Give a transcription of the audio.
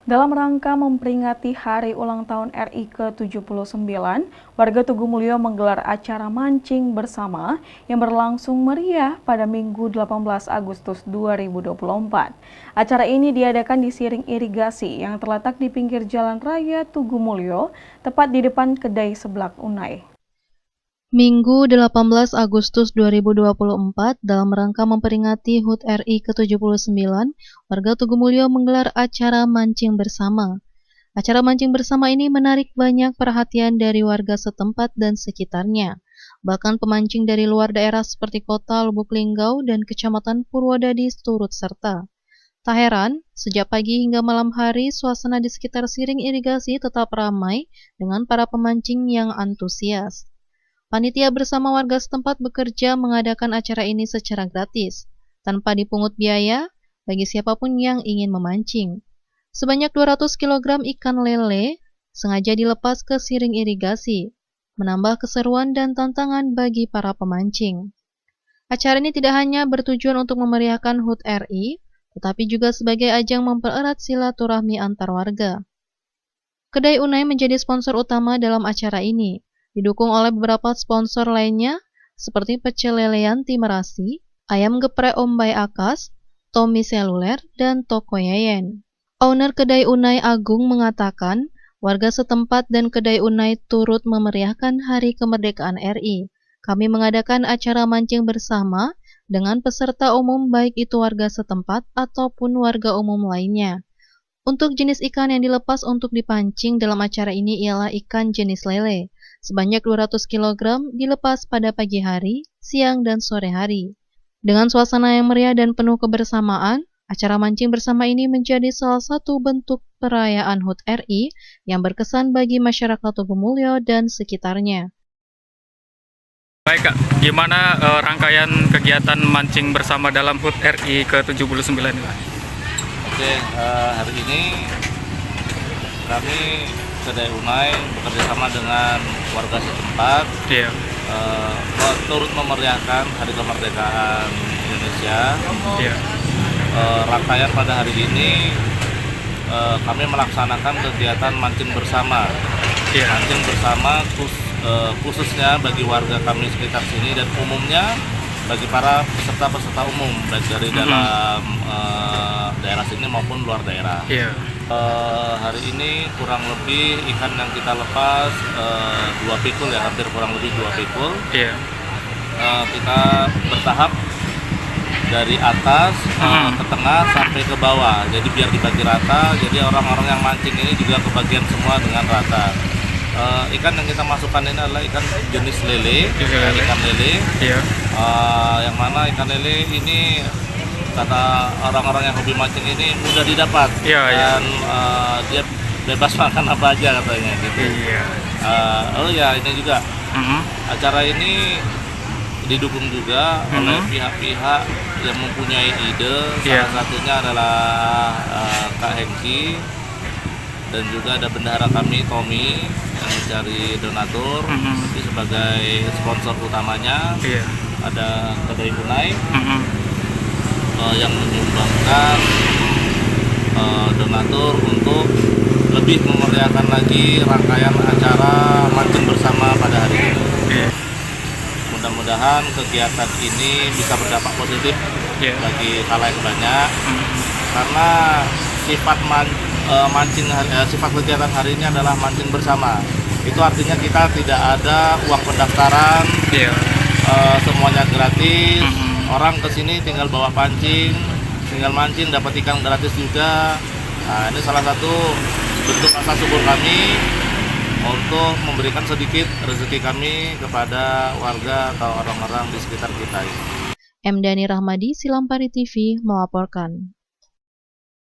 Dalam rangka memperingati Hari Ulang Tahun RI ke-79, warga Tugu Mulyo menggelar acara mancing bersama yang berlangsung meriah pada Minggu 18 Agustus 2024. Acara ini diadakan di Siring Irigasi yang terletak di pinggir Jalan Raya Tugu Mulyo, tepat di depan kedai seblak Unai. Minggu 18 Agustus 2024, dalam rangka memperingati HUT RI ke-79, warga Tugu Mulyo menggelar acara mancing bersama. Acara mancing bersama ini menarik banyak perhatian dari warga setempat dan sekitarnya. Bahkan pemancing dari luar daerah seperti kota Lubuk Linggau dan Kecamatan Purwodadi turut serta. Tak heran, sejak pagi hingga malam hari, suasana di sekitar Siring Irigasi tetap ramai dengan para pemancing yang antusias. Panitia bersama warga setempat bekerja mengadakan acara ini secara gratis, tanpa dipungut biaya bagi siapapun yang ingin memancing. Sebanyak 200 kg ikan lele sengaja dilepas ke Siring Irigasi, menambah keseruan dan tantangan bagi para pemancing. Acara ini tidak hanya bertujuan untuk memeriahkan HUT RI, tetapi juga sebagai ajang mempererat silaturahmi antar warga. Kedai Unai menjadi sponsor utama dalam acara ini, didukung oleh beberapa sponsor lainnya seperti Pecel Lele Yanti Merasi, Ayam Geprek Ombay Akas, Tommy Seluler, dan Toko Yeyen. Owner Kedai Unai Agung mengatakan, warga setempat dan Kedai Unai turut memeriahkan Hari Kemerdekaan RI. Kami mengadakan acara mancing bersama dengan peserta umum baik itu warga setempat ataupun warga umum lainnya. Untuk jenis ikan yang dilepas untuk dipancing dalam acara ini ialah ikan jenis lele. Sebanyak 200 kg dilepas pada pagi hari, siang, dan sore hari. Dengan suasana yang meriah dan penuh kebersamaan, acara mancing bersama ini menjadi salah satu bentuk perayaan HUT RI yang berkesan bagi masyarakat Tugu Mulyo dan sekitarnya. Baik Kak, gimana rangkaian kegiatan mancing bersama dalam HUT RI ke-79 ini? Oke, hari ini kami Kedai Unai bekerjasama dengan warga setempat turut memeriahkan Hari Kemerdekaan Indonesia. Rangkaian pada hari ini kami melaksanakan kegiatan mancing bersama. Mancing bersama khususnya bagi warga kami sekitar sini dan umumnya bagi para peserta umum baik dari dalam daerah sini maupun luar daerah. Hari ini kurang lebih ikan yang kita lepas 2 pikul ya, hampir kurang lebih 2 pikul. Kita bertahap dari atas ke tengah sampai ke bawah, jadi biar dibagi rata, jadi orang-orang yang mancing ini juga kebagian semua dengan rata. Ikan yang kita masukkan ini adalah ikan jenis lele, ikan lele. Yang mana ikan lele ini kata orang-orang yang hobi mancing ini mudah didapat dan dia bebas makan apa aja katanya gitu. Ini juga acara ini didukung juga oleh pihak-pihak yang mempunyai ide. Salah satunya adalah Kak Hengki dan juga ada bendahara kami Tommy yang mencari donatur sebagai sponsor utamanya. Ada Kedai Unai yang menyumbangkan donatur untuk lebih memeriahkan lagi rangkaian acara mancing bersama pada hari ini. Mudah-mudahan kegiatan ini bisa berdampak positif bagi khalayak banyak, karena sifat sifat kegiatan hari ini adalah mancing bersama. Itu artinya kita tidak ada uang pendaftaran, semuanya gratis. Orang kesini tinggal bawa pancing, tinggal mancing, dapat ikan gratis juga. Nah, ini salah satu bentuk rasa syukur kami untuk memberikan sedikit rezeki kami kepada warga atau orang-orang di sekitar kita. M. Dhani Rahmadi, Silampari TV, melaporkan.